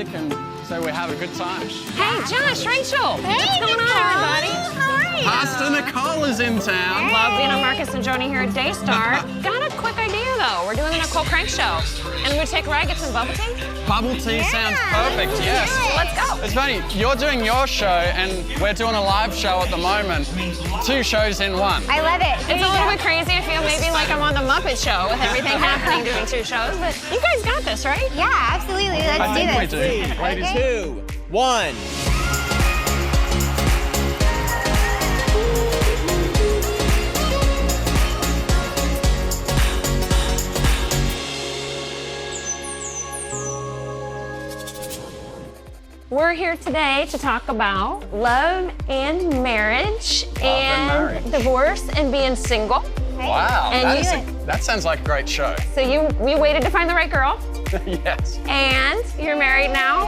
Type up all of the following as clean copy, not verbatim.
music and so we have a good time. Hey, Josh, Rachel. Hey, What's going Nicole. on, everybody? How are you? Pastor Nicole is in town. Love being on Marcus and Joni here at Daystar. Got a quick idea, though. We're doing the Nicole Crank Show. And we're take Rag, get some bubble tea? Bubble tea sounds perfect, yes. Let's go. It's funny, you're doing your show and we're doing a live show at the moment. 2 shows in one. I love it. It's a little bit crazy. I feel maybe like I'm on the Muppet Show with everything happening doing 2 shows, but you guys got this, right? Yeah, absolutely. Let's I do think we this. do. Ladies, Okay. 2, 1. We're here today to talk about love and marriage and divorce and being single. wow, And that sounds like a great show. So we waited to find the right girl, Yes. and you're married now,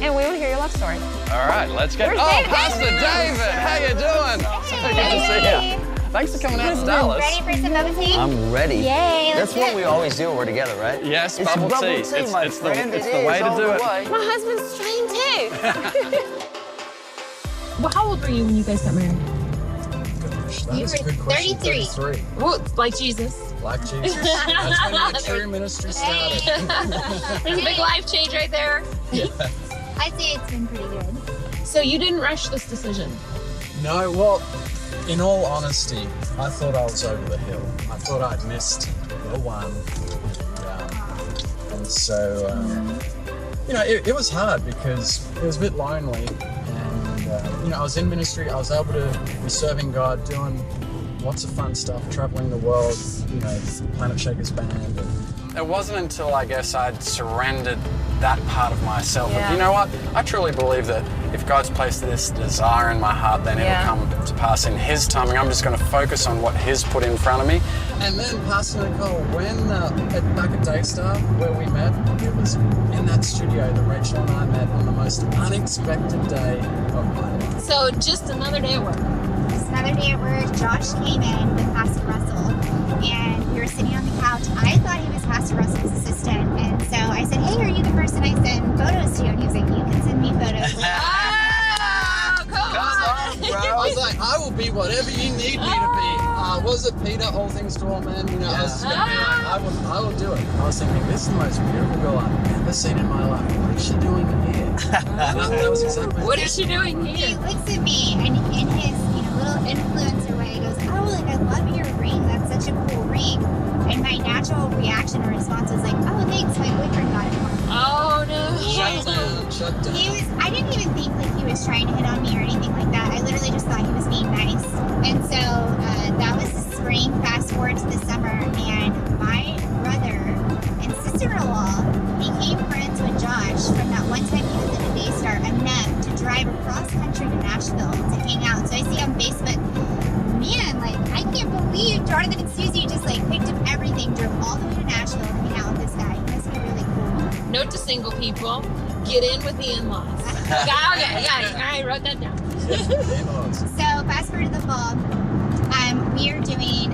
and we want to hear your love story. All right, let's get. Where's Oh, David? Pastor David, how you doing? So good to see you. Thanks for coming out to Dallas. Ready for some bubble tea? I'm ready. Yay, let's That's do what it. we always do when we're together, right? Yes, It's bubble tea. my It's friend. the way to do it. My husband's trained too. Well, how old were you when you guys got married? That is a good question. 33. Well, like Jesus. Like Jesus. That's when the true ministry started. There's a big life change right there. I'd say it's been pretty good. So you didn't rush this decision. No, well, in all honesty, I thought I was over the hill. I thought I'd missed the one. And so, it was hard because it was a bit lonely. And, I was in ministry. I was able to be serving God, doing lots of fun stuff, traveling the world, Planet Shakers band. And It wasn't until I guess I'd surrendered that part of myself. Yeah. You know what? I truly believe that if God's placed this desire in my heart, then Yeah. it'll come to pass in His timing. I'm just going to focus on what He's put in front of me. And then Pastor Nicole, when back at Daystar, where we met, it was in that studio that Rachel and I met on the most unexpected day of my life. So just another day at work. Just another day at work, Josh came in with Pastor Russell, and we were sitting on the couch. I thought he was Pastor Russell's assistant, and so I said, hey, are you the person I send photos to? And he was like, you can send me photos. Oh, come on. I was like, I will be whatever you need me to be. Was it Peter, all things to all men? I was just gonna be like, I will do it. I was thinking, this is the most beautiful girl I've ever seen in my life. What is she doing here? that was exactly What is she doing He here? looks at me, and in his little influencer way, he goes, oh, like, I love your ring. That's such a cool ring. And my natural reaction or response was like, oh, thanks, my boyfriend got it for me. Oh, no. Shut down. I didn't even think like he was trying to hit on me or anything like that. I literally just thought he was being nice. And so that was the spring. Fast forward to the summer, and my brother and sister-in-law became friends with Josh from that one time he was in a Daystar enough to drive across country to Nashville to hang out. So I see on Facebook, man, like, I can't believe Jonathan and Susie just like picked up everything, drove all the way to Nashville to hang out with this guy. He must be really cool. Note to single people, get in with the in-laws. Okay, I wrote that down. So fast forward to the fall, we are doing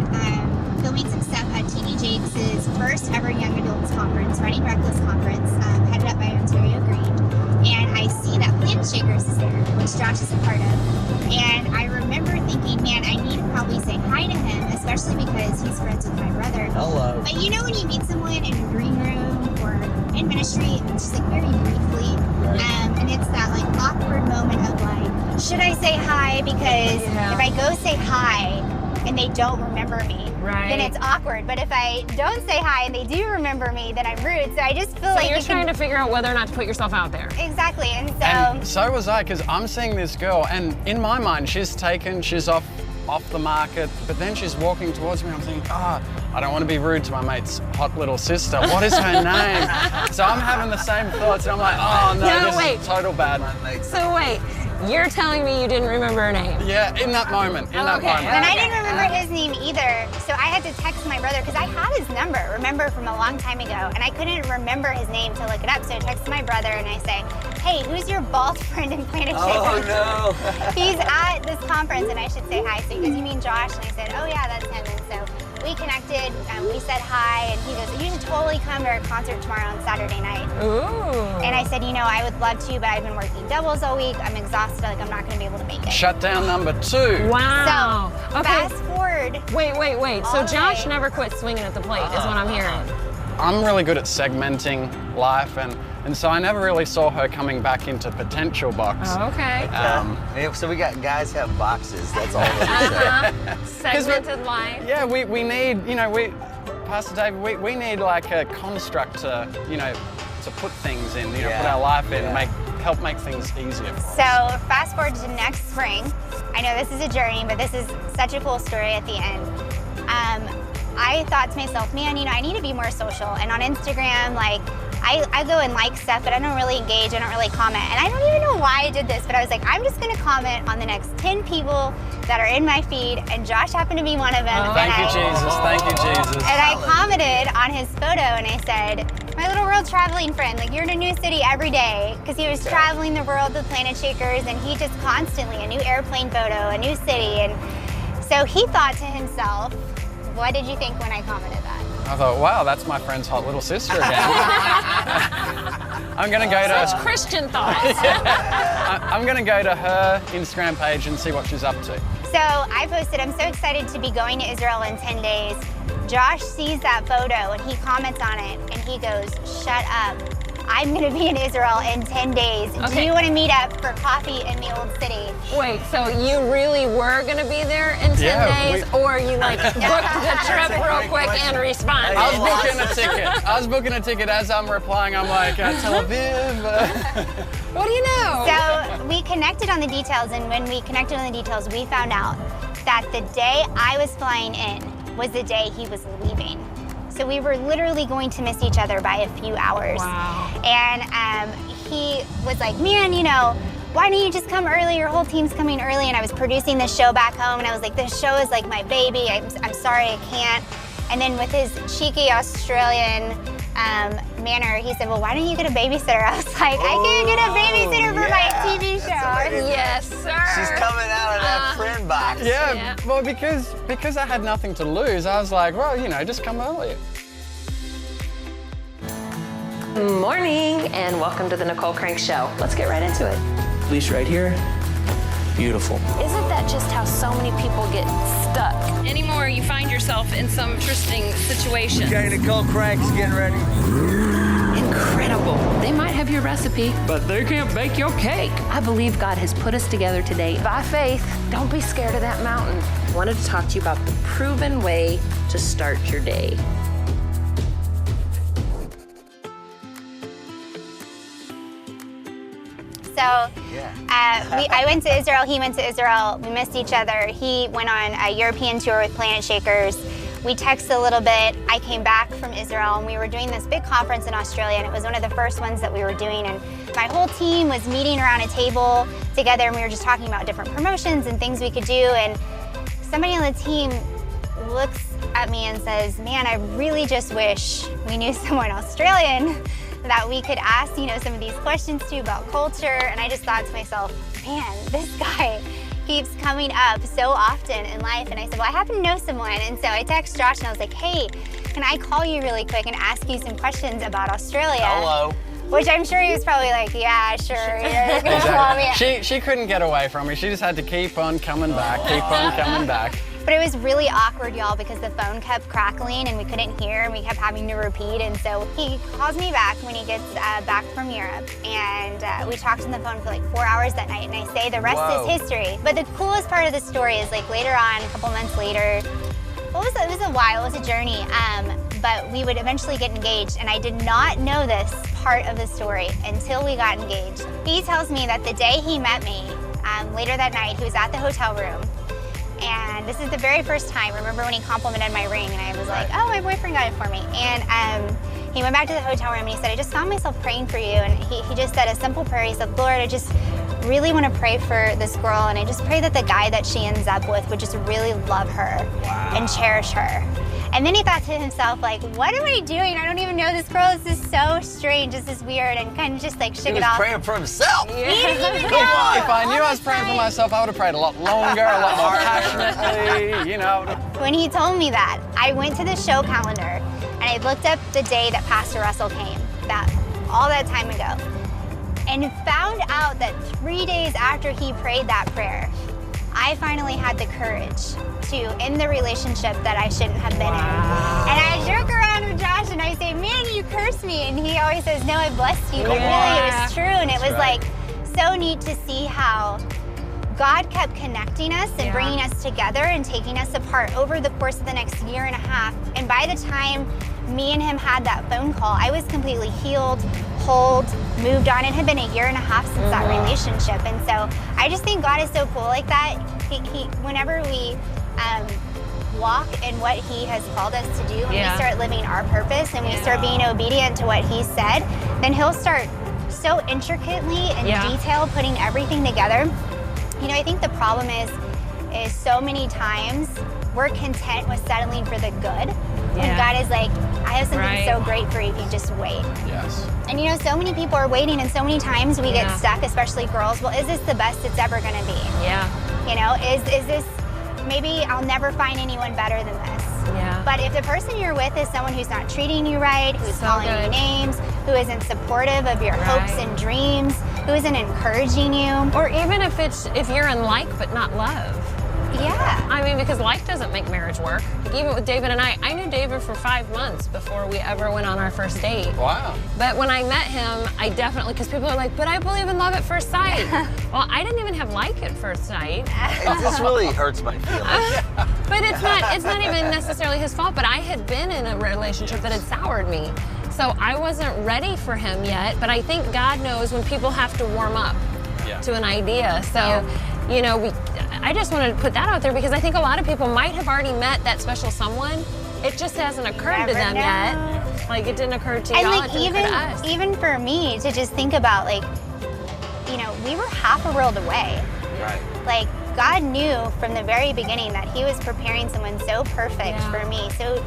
filming some stuff at TD Jakes' first ever Young Adults Conference, Running Reckless Conference, headed up by Ontario Green. And I see that Planet Shakers is there, which Josh is a part of. And I remember thinking, man, I need to probably say hi to him, especially because he's friends with my brother. Hello. But you know when you meet someone in a green room or in ministry, just like very briefly, and it's that like awkward moment of like, should I say hi? Because if I go say hi and they don't remember me, then it's awkward. But if I don't say hi and they do remember me, then I'm rude. So I just feel like You're trying to figure out whether or not to put yourself out there. Exactly, and so And so was I, because I'm seeing this girl, and in my mind, she's off the market, but then she's walking towards me. I'm thinking, I don't want to be rude to my mate's hot little sister. What is her name? So I'm having the same thoughts, and I'm like, oh no, No, this wait. is total bad. So wait, you're telling me you didn't remember her name? Yeah, in that moment, and I didn't remember his name either. So I had to text my brother because I had his number, remember, from a long time ago, and I couldn't remember his name to look it up. So I texted my brother and I say, hey, who's your bald friend in Planet Shakers? Oh, no. He's at this conference and I should say hi. So he goes, you mean Josh? And I said, oh yeah, that's him. And so we connected, we said hi, and he goes, you should totally come to our concert tomorrow on Saturday night. Ooh. And I said, I would love to, but I've been working doubles all week. I'm exhausted, like I'm not gonna be able to make it. Shutdown number 2. Wow. So, okay. fast forward. Wait. So All Josh right. never quit swinging at the plate, is what I'm hearing. I'm really good at segmenting life, and so I never really saw her coming back into potential box. Oh, okay. So we got guys have boxes. That's all that we say. Segmented life. Yeah, we need, Pastor David, we need like a construct to, to put things in, put our life in, and help make things easier for us. So fast forward to next spring. I know this is a journey, but this is such a cool story at the end. I thought to myself, man, I need to be more social. And on Instagram, like, I go and like stuff, but I don't really engage, I don't really comment. And I don't even know why I did this, but I was like, I'm just gonna comment on the next 10 people that are in my feed, and Josh happened to be one of them. Thank you, Jesus. Thank you, Jesus. And I commented on his photo and I said, my little world traveling friend, like you're in a new city every day, because he was traveling the world with Planet Shakers, and he just constantly, a new airplane photo, a new city. And so he thought to himself, what did you think when I commented that? I thought, wow, that's my friend's hot little sister again. I'm gonna go to Such Christian thoughts. I'm gonna go to her Instagram page and see what she's up to. So I posted, I'm so excited to be going to Israel in 10 days. Josh sees that photo and he comments on it and he goes, shut up. I'm gonna be in Israel in 10 days. Do Okay. you wanna meet up for coffee in the old city? Wait, so you really were gonna be there in 10 days, or you like booked the trip real quick and responded? I was booking a ticket as I'm replying. I'm like, Tel Aviv. What do you know? So we connected on the details, and when we connected on the details, we found out that the day I was flying in was the day he was leaving. So we were literally going to miss each other by a few hours. Wow. And he was like, man, why don't you just come early? Your whole team's coming early. And I was producing this show back home, and I was like, this show is like my baby. I'm sorry I can't. And then with his cheeky Australian manner, he said, well, why don't you get a babysitter? I was like, I can't get a babysitter for my TV show. Yes, sir. She's coming out of that friend box. Yeah, well, because I had nothing to lose, I was like, well, just come early. Morning, and welcome to the Nicole Crank Show. Let's get right into it. Leash right here. Beautiful. Isn't that just how so many people get stuck? Anymore, you find yourself in some interesting situation. Okay, Nicole Crank's getting ready. Incredible. They might have your recipe, But they can't bake your cake. I believe God has put us together today by faith. Don't be scared of that mountain. I wanted to talk to you about the proven way to start your day. So I went to Israel, he went to Israel, we missed each other. He went on a European tour with Planet Shakers. We texted a little bit. I came back from Israel and we were doing this big conference in Australia, and it was one of the first ones that we were doing. And my whole team was meeting around a table together, and we were just talking about different promotions and things we could do. And somebody on the team looks at me and says, man, I really just wish we knew someone Australian that we could ask, some of these questions to about culture. And I just thought to myself, man, this guy keeps coming up so often in life. And I said, well, I happen to know someone. And so I texted Josh and I was like, hey, can I call you really quick and ask you some questions about Australia? Hello. Which I'm sure he was probably like, yeah, sure, you're gonna call me. She couldn't get away from me. She just had to keep on coming back, keep on coming back. But it was really awkward, y'all, because the phone kept crackling and we couldn't hear and we kept having to repeat. And so he calls me back when he gets back from Europe, and we talked on the phone for like 4 hours that night, and I say the rest is history. But the coolest part of the story is like later on, a couple months later, it was a while, it was a journey, but we would eventually get engaged, and I did not know this part of the story until we got engaged. He tells me that the day he met me, later that night, he was at the hotel room. And this is the very first time. Remember when he complimented my ring, and I was like, oh, my boyfriend got it for me. And he went back to the hotel room and he said, I just found myself praying for you. And he just said a simple prayer. He said, Lord, I just really want to pray for this girl, and I just pray that the guy that she ends up with would just really love her and cherish her. And then he thought to himself, like, what am I doing? I don't even know this girl. This is so strange. This is weird. And kind of just like shook He it was off. praying for himself. He didn't even If know. I knew I was praying for myself, I would have prayed a lot longer, a lot more passionately, when he told me that, I went to the show calendar and I looked up the day that Pastor Russell came, all that time ago, and found out that 3 days after he prayed that prayer, I finally had the courage to end the relationship that I shouldn't have been in. And I joke around with Josh and I say, man, you cursed me. And he always says, no, I blessed you. But really, it was true. And it was like so neat to see how God kept connecting us and bringing us together and taking us apart over the course of the next year and a half. And by the time me and him had that phone call, I was completely healed, whole, moved on. It had been a year and a half since that relationship. And so I just think God is so cool like that. He whenever we walk in what he has called us to do, and we start living our purpose and we start being obedient to what he said, then he'll start so intricately and detailed putting everything together. You know, I think the problem is so many times we're content with settling for the good. And God is like, I have something so great for you if you just wait. Yes. And you know, so many people are waiting, and so many times we get stuck, especially girls. Well, is this the best it's ever gonna be? Yeah. You know, is this, maybe I'll never find anyone better than this. Yeah. But if the person you're with is someone who's not treating you right, who's calling you names, who isn't supportive of your hopes and dreams, who isn't encouraging you. Or even if you're in like but not love. Yeah. I mean, because like doesn't make marriage work. Even with David and I knew David for 5 months before we ever went on our first date. Wow. But when I met him, I definitely, because people are like, but I believe in love at first sight. Well, I didn't even have like at first sight. This really hurts my feelings. But it's not even necessarily his fault, but I had been in a relationship that had soured me. So I wasn't ready for him yet, but I think God knows when people have to warm up to an idea. So, you know, I just wanted to put that out there because I think a lot of people might have already met that special someone. It just hasn't occurred to them yet. Like, it didn't occur to y'all, like, it didn't occur to us. Even for me to just think about, like, you know, we were half a world away. Right. Like, God knew from the very beginning that he was preparing someone so perfect for me, so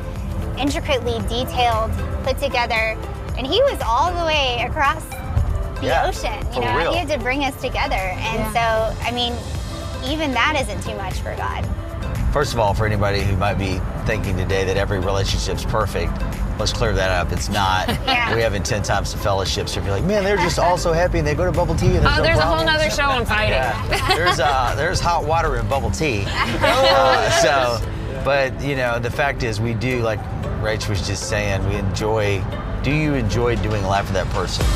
intricately detailed, put together, and he was all the way across the ocean. You know, real. he had to bring us together. And so, I mean, even that isn't too much for God. First of all, for anybody who might be thinking today that every relationship's perfect, let's clear that up. It's not. We have 10 times the fellowships. So if you're like, man, they're just all so happy and they go to bubble tea and there's no there's problem. a whole nother show on fighting. There's hot water in bubble tea. But you know, the fact is we do, like Rach was just saying, do you enjoy doing life with that person?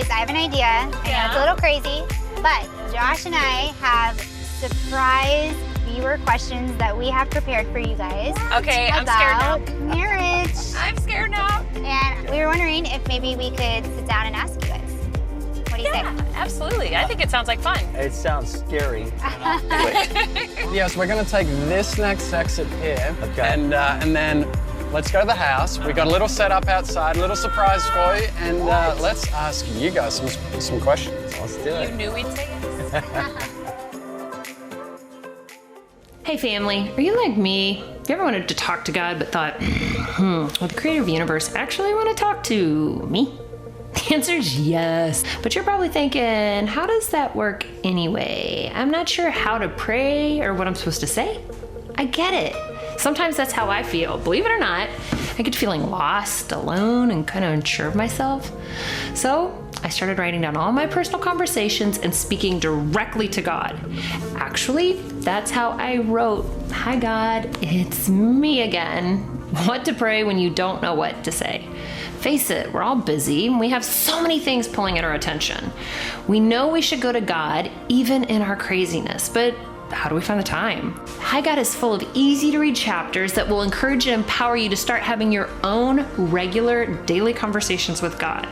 I have an idea. I know it's a little crazy, but Josh and I have surprise viewer questions that we have prepared for you guys. Okay, I'm scared now. Marriage. I'm scared now. And we were wondering if maybe we could sit down and ask you guys. What do you think? Absolutely. I think it sounds like fun. It sounds scary. Yes, we're gonna take this next exit here, and then let's go to the house. We got a little setup outside, a little surprise for you, and let's ask you guys some questions. Let's do it. You knew we'd say yes. Hey family, are you like me? You ever wanted to talk to God but thought, will the creator of the universe actually want to talk to me? The answer is yes, but you're probably thinking, how does that work anyway? I'm not sure how to pray or what I'm supposed to say. I get it. Sometimes that's how I feel. Believe it or not, I get feeling lost, alone, and kind of unsure of myself. So I started writing down all my personal conversations and speaking directly to God. Actually, that's how I wrote, "Hi God, it's me again. What to pray when you don't know what to say." Face it, we're all busy and we have so many things pulling at our attention. We know we should go to God even in our craziness, but how do we find the time? Hi God is full of easy to read chapters that will encourage and empower you to start having your own regular daily conversations with God.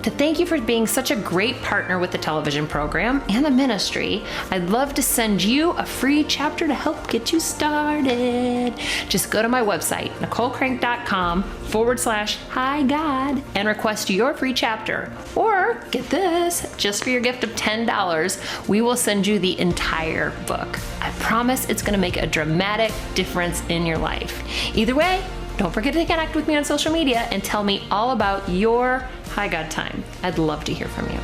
To thank you for being such a great partner with the television program and the ministry, I'd love to send you a free chapter to help get you started. Just go to my website, NicoleCrank.com/Hi God, and request your free chapter. Or get this, just for your gift of $10, we will send you the entire book. I promise it's going to make a dramatic difference in your life. Either way, Don't forget to connect with me on social media and tell me all about your Hi God time. I'd love to hear from you.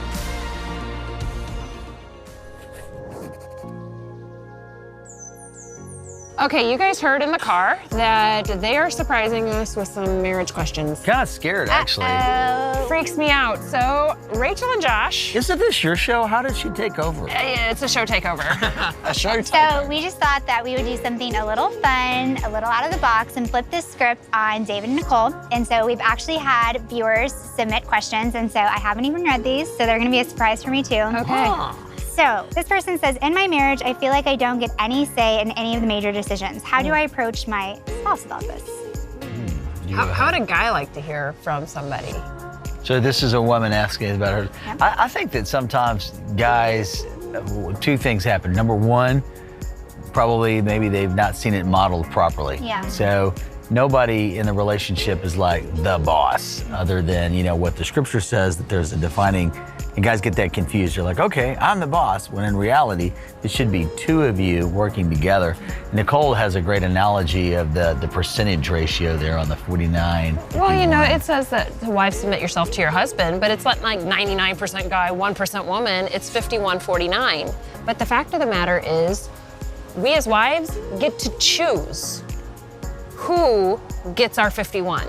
Okay, you guys heard in the car that they are surprising us with some marriage questions. Kind of scared, actually. Freaks me out. So, Rachel and Josh. Isn't this your show? How did she take over? It's a show takeover. A show takeover. So we just thought that we would do something a little fun, a little out of the box, and flip this script on David and Nicole. And so we've actually had viewers submit questions, and so I haven't even read these, so they're gonna be a surprise for me too. Okay. So this person says, in my marriage, I feel like I don't get any say in any of the major decisions. How do I approach my spouse about this? How would a guy like to hear from somebody? So this is a woman asking about her. Yep. I think that sometimes guys, two things happen. Number one, probably maybe they've not seen it modeled properly. Yeah. So nobody in the relationship is like the boss, other than, you know, what the scripture says, that there's a defining, and guys get that confused. They're like, okay, I'm the boss, when in reality, it should be two of you working together. Nicole has a great analogy of the percentage ratio there on the 49. Well, you know, it says that the wife submit yourself to your husband, but it's like 99% guy, 1% woman. It's 51-49. But the fact of the matter is, we as wives get to choose who gets our 51.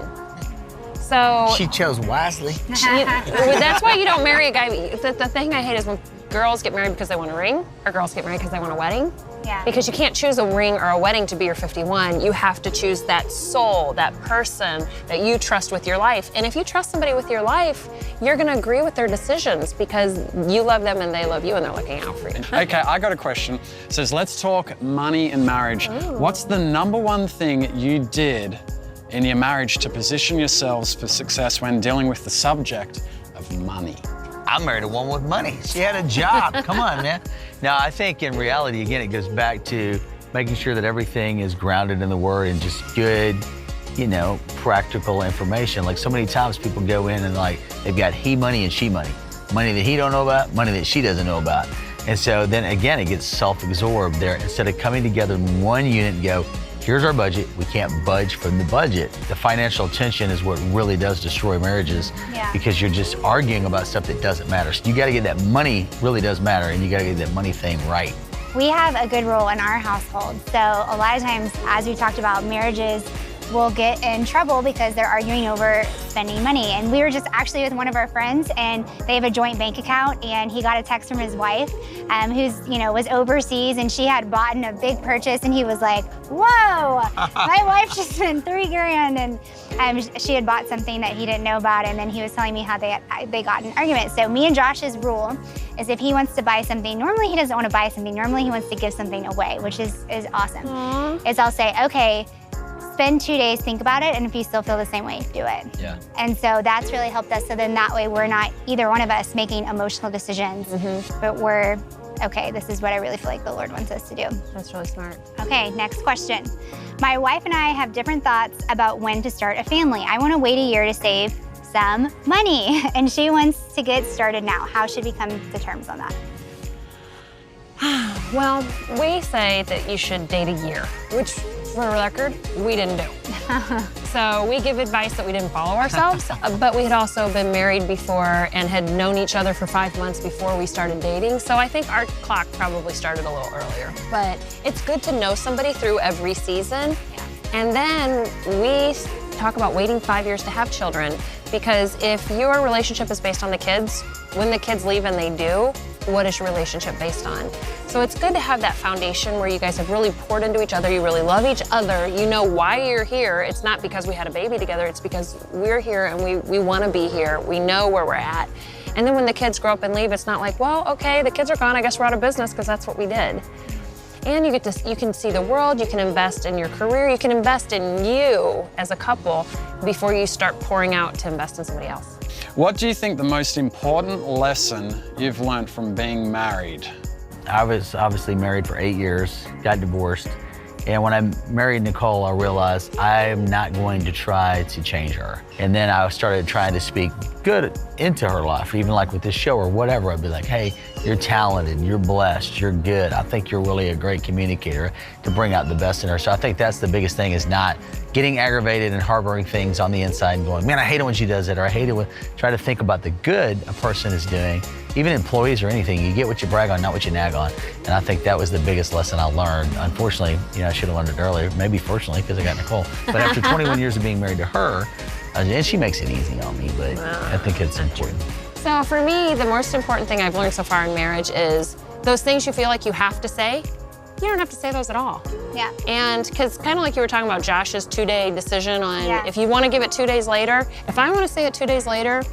So She chose wisely. that's why you don't marry a guy. The thing I hate is when girls get married because they want a ring, or girls get married because they want a wedding. Yeah. Because you can't choose a ring or a wedding to be your 51. You have to choose that soul, that person that you trust with your life. And if you trust somebody with your life, you're gonna agree with their decisions because you love them and they love you and they're looking out for you. Okay, I got a question. It says, let's talk money and marriage. What's the number one thing you did in your marriage to position yourselves for success when dealing with the subject of money? I married a woman with money. She had a job. Come on, man. Now, I think in reality, again, it goes back to making sure that everything is grounded in the Word and just good, you know, practical information. Like so many times people go in and like, they've got he money and she money. Money that he don't know about, money that she doesn't know about. And so then again, it gets self-absorbed there. Instead of coming together in one unit and go, here's our budget, we can't budge from the budget. The financial tension is what really does destroy marriages because you're just arguing about stuff that doesn't matter. So you gotta get that money, really does matter, and you gotta get that money thing right. We have a good rule in our household. So a lot of times, as we talked about, marriages will get in trouble because they're arguing over spending money. And we were just actually with one of our friends, and they have a joint bank account, and he got a text from his wife, who's, you know, was overseas, and she had bought in a big purchase, and he was like, whoa, my wife just spent $3,000, and she had bought something that he didn't know about, and then he was telling me how they got in an argument. So me and Josh's rule is if he wants to buy something, normally he doesn't want to buy something, normally he wants to give something away, which is awesome. Is I'll say, okay, spend 2 days, think about it, and if you still feel the same way, do it. Yeah. And so that's really helped us. So then that way we're not either one of us making emotional decisions, but we're, okay, this is what I really feel like the Lord wants us to do. That's really smart. Okay, next question. My wife and I have different thoughts about when to start a family. I want to wait a year to save some money, and she wants to get started now. How should we come to terms on that? Well, we say that you should date a year, which, for the record, we didn't do. So we give advice that we didn't follow ourselves, but we had also been married before and had known each other for 5 months before we started dating. So I think our clock probably started a little earlier. But it's good to know somebody through every season. And then we talk about waiting 5 years to have children, because if your relationship is based on the kids, when the kids leave and they do, what is your relationship based on? So it's good to have that foundation where you guys have really poured into each other, you really love each other, you know why you're here. It's not because we had a baby together, it's because we're here and we want to be here. We know where we're at. And then when the kids grow up and leave, it's not like, well, okay, the kids are gone, I guess we're out of business, because that's what we did. And you can see the world, you can invest in your career, you can invest in you as a couple before you start pouring out to invest in somebody else. What do you think the most important lesson you've learned from being married? I was obviously married for 8 years, got divorced. And when I married Nicole, I realized I'm not going to try to change her. And then I started trying to speak good into her life, even like with this show or whatever. I'd be like, hey, you're talented, you're blessed, you're good. I think you're really a great communicator, to bring out the best in her. So I think that's the biggest thing, is not getting aggravated and harboring things on the inside and going, man, I hate it when she does it, or I hate it when, try to think about the good a person is doing. Even employees or anything, you get what you brag on, not what you nag on. And I think that was the biggest lesson I learned. Unfortunately, I should have learned it earlier, maybe fortunately, because I got Nicole. But after 21 years of being married to her, and she makes it easy on me, but I think it's important. So for me, the most important thing I've learned so far in marriage is those things you feel like you have to say, you don't have to say those at all. Yeah. And because kind of like you were talking about Josh's 2-day decision on if you want to give it 2 days later, if I want to say it 2 days later,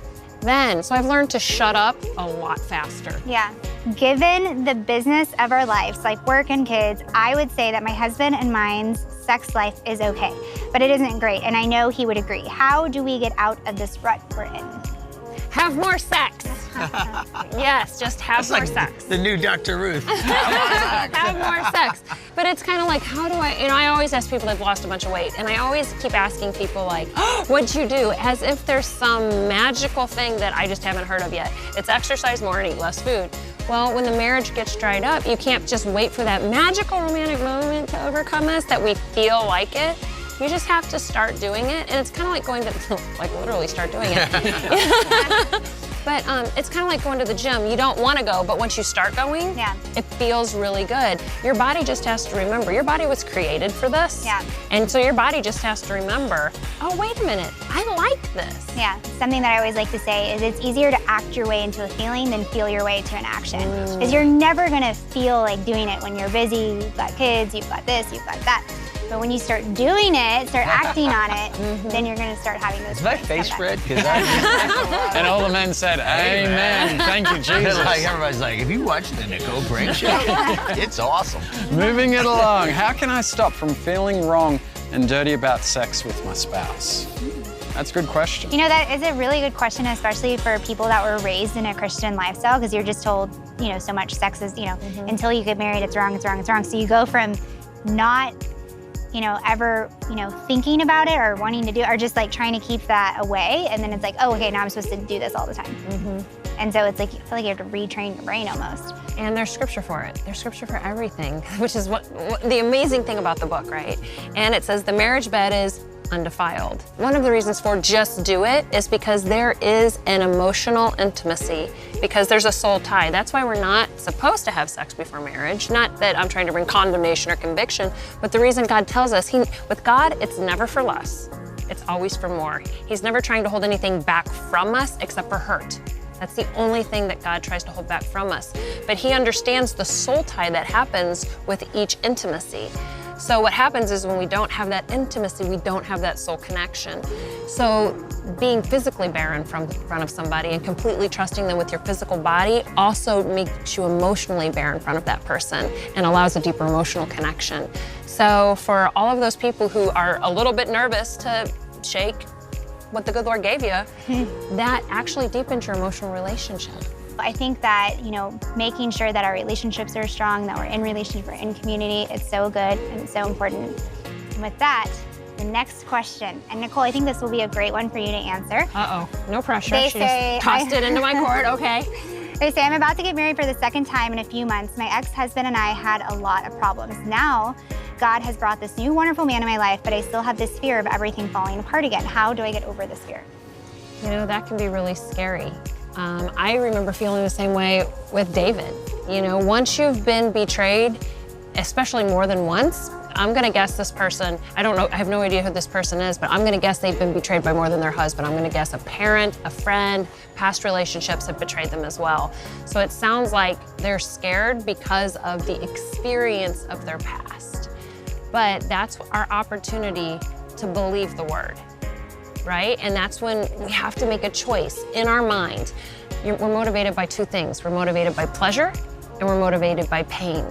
then. So I've learned to shut up a lot faster. Yeah. Given the business of our lives, like work and kids, I would say that my husband and mine's sex life is okay, but it isn't great, and I know he would agree. How do we get out of this rut we're in? Have more sex. Yes, just have more sex. The new Dr. Ruth. Have more sex. But it's kind of like, how do I always ask people that've lost a bunch of weight, and I always keep asking people like, what'd you do? As if there's some magical thing that I just haven't heard of yet. It's exercise more and eat less food. Well, when the marriage gets dried up, you can't just wait for that magical romantic moment to overcome us, that we feel like it. You just have to start doing it, and it's kind of like going to, like literally start doing it. But it's kind of like going to the gym. You don't want to go, but once you start going, it feels really good. Your body just has to remember. Your body was created for this. Yeah. And so your body just has to remember, oh, wait a minute, I like this. Yeah, something that I always like to say is it's easier to act your way into a feeling than feel your way to an action. Because you're never gonna feel like doing it when you're busy, you've got kids, you've got this, you've got that. But when you start doing it, start acting on it, then you're gonna start having those. Is my face red? And all the men said, amen. Thank you, Jesus. Like, everybody's like, if you watch the Nicole Brink show, it's awesome. Moving it along, how can I stop from feeling wrong and dirty about sex with my spouse? That's a good question. You know, that is a really good question, especially for people that were raised in a Christian lifestyle, because you're just told, so much sex is, until you get married, it's wrong, it's wrong, it's wrong. So you go from not ever, thinking about it or wanting to do it, or just like trying to keep that away. And then it's like, oh, okay, now I'm supposed to do this all the time. And so it's like, I feel like you have to retrain your brain almost. And there's scripture for it. There's scripture for everything, which is what the amazing thing about the book, right? And it says the marriage bed is undefiled. One of the reasons for just do it is because there is an emotional intimacy, because there's a soul tie. That's why we're not supposed to have sex before marriage. Not that I'm trying to bring condemnation or conviction, but the reason God tells us, with God, it's never for less. It's always for more. He's never trying to hold anything back from us except for hurt. That's the only thing that God tries to hold back from us. But he understands the soul tie that happens with each intimacy. So what happens is when we don't have that intimacy, we don't have that soul connection. So being physically barren in front of somebody and completely trusting them with your physical body also makes you emotionally bare in front of that person and allows a deeper emotional connection. So for all of those people who are a little bit nervous to shake what the good Lord gave you, that actually deepens your emotional relationship. I think that, making sure that our relationships are strong, that we're in relationship, we're in community, it's so good and it's so important. And with that, the next question, and Nicole, I think this will be a great one for you to answer. Uh-oh, no pressure. She just tossed it into my court, okay. They say, I'm about to get married for the second time in a few months. My ex-husband and I had a lot of problems. Now, God has brought this new wonderful man in my life, but I still have this fear of everything falling apart again. How do I get over this fear? That can be really scary. I remember feeling the same way with David. Once you've been betrayed, especially more than once, I'm gonna guess this person, I don't know, I have no idea who this person is, but I'm gonna guess they've been betrayed by more than their husband. I'm gonna guess a parent, a friend, past relationships have betrayed them as well. So it sounds like they're scared because of the experience of their past. But that's our opportunity to believe the word, right? And that's when we have to make a choice in our mind. We're motivated by two things. We're motivated by pleasure and we're motivated by pain.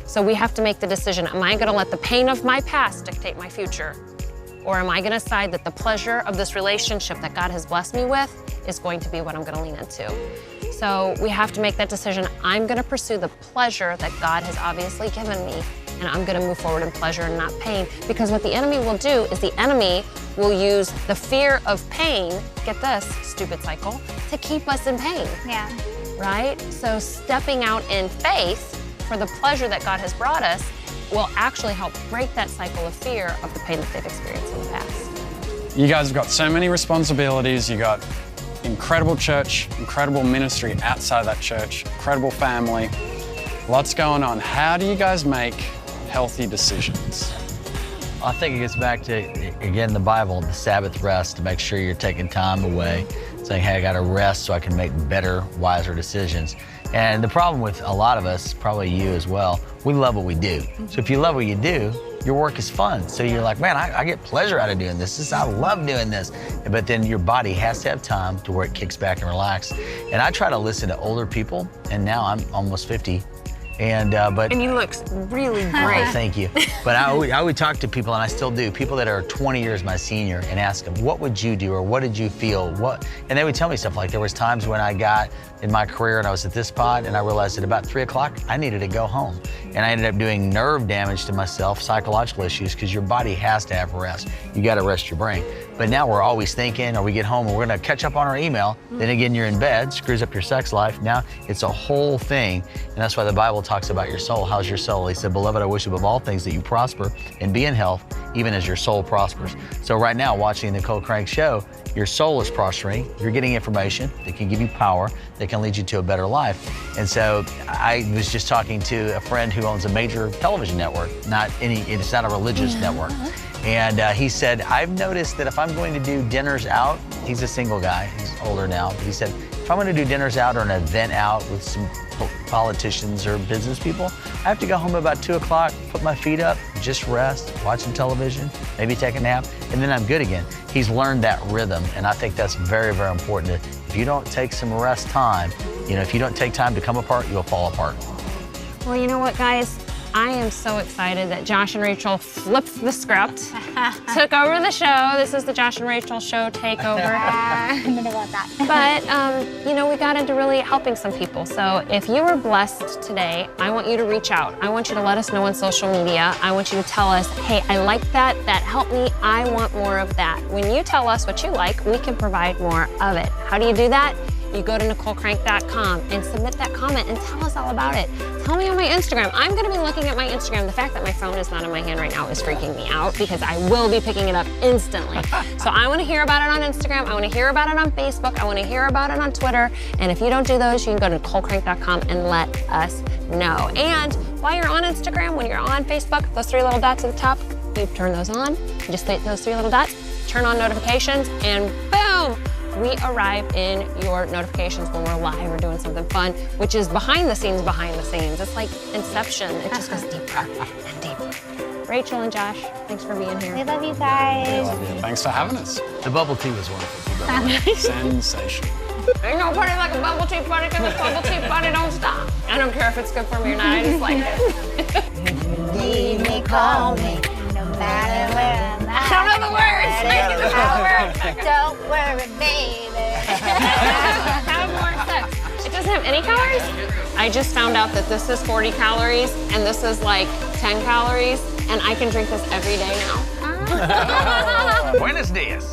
So we have to make the decision, am I gonna let the pain of my past dictate my future? Or am I gonna decide that the pleasure of this relationship that God has blessed me with is going to be what I'm gonna lean into? So we have to make that decision. I'm gonna pursue the pleasure that God has obviously given me and I'm gonna move forward in pleasure and not pain. Because what the enemy will do is the enemy will use the fear of pain, get this, stupid cycle, to keep us in pain. Yeah. Right? So stepping out in faith for the pleasure that God has brought us will actually help break that cycle of fear of the pain that they've experienced in the past. You guys have got so many responsibilities. You got incredible church, incredible ministry outside of that church, incredible family, lots going on. How do you guys make healthy decisions? I think it gets back to, again, the Bible, the Sabbath rest, to make sure you're taking time away, saying, hey, I got to rest so I can make better, wiser decisions. And the problem with a lot of us, probably you as well, we love what we do. So if you love what you do, your work is fun. So you're like, man, I get pleasure out of doing this. I love doing this. But then your body has to have time to where it kicks back and relax. And I try to listen to older people, and now I'm almost 50. And you look really great. Oh, thank you. But I would talk to people, and I still do, people that are 20 years my senior, and ask them, what would you do, or what did you feel? And they would tell me stuff like, there was times when I got in my career and I was at this pod, and I realized at about 3 o'clock, I needed to go home. And I ended up doing nerve damage to myself, psychological issues, because your body has to have rest. You got to rest your brain. But now we're always thinking, or we get home and we're going to catch up on our email. Then again, you're in bed, screws up your sex life. Now it's a whole thing. And that's why the Bible talks about your soul. How's your soul? He said, beloved, I wish above all things that you prosper and be in health, even as your soul prospers. So right now, watching the Nicole Crank Show, your soul is prospering. You're getting information that can give you power, that can lead you to a better life. And so I was just talking to a friend who owns a major television network, it's not a religious network. And he said, I've noticed that if I'm going to do dinners out, he's a single guy, he's older now, but he said, if I'm going to do dinners out or an event out with some politicians or business people, I have to go home about 2 o'clock, put my feet up, just rest, watch some television, maybe take a nap, and then I'm good again. He's learned that rhythm, and I think that's very, very important. If you don't take some rest time, if you don't take time to come apart, you'll fall apart. Well, you know what, guys? I am so excited that Josh and Rachel flipped the script, took over the show. This is the Josh and Rachel show takeover. I don't know about that. But, we got into really helping some people. So if you were blessed today, I want you to reach out. I want you to let us know on social media. I want you to tell us, hey, I like that. That helped me. I want more of that. When you tell us what you like, we can provide more of it. How do you do that? You go to NicoleCrank.com and submit that comment and tell us all about it. Tell me on my Instagram. I'm gonna be looking at my Instagram. The fact that my phone is not in my hand right now is freaking me out because I will be picking it up instantly. So I wanna hear about it on Instagram. I wanna hear about it on Facebook. I wanna hear about it on Twitter. And if you don't do those, you can go to NicoleCrank.com and let us know. And while you're on Instagram, when you're on Facebook, those 3 little dots at the top, you turn those on. You just hit those 3 little dots, turn on notifications, and boom! We arrive in your notifications when we're live or doing something fun, which is behind the scenes. It's like Inception. It just goes deeper and deeper. Rachel and Josh, thanks for being here. We love you guys. Thanks for having us. The bubble tea was wonderful. Sensational. Ain't no party like a bubble tea party because a bubble tea party don't stop. I don't care if it's good for me or not, I just like it. Leave me, call me, no matter where I'm at. I don't know the words. Make it the words. Don't worry, baby. Have more sex. It doesn't have any calories? I just found out that this is 40 calories and this is like 10 calories, and I can drink this every day now. Buenos dias.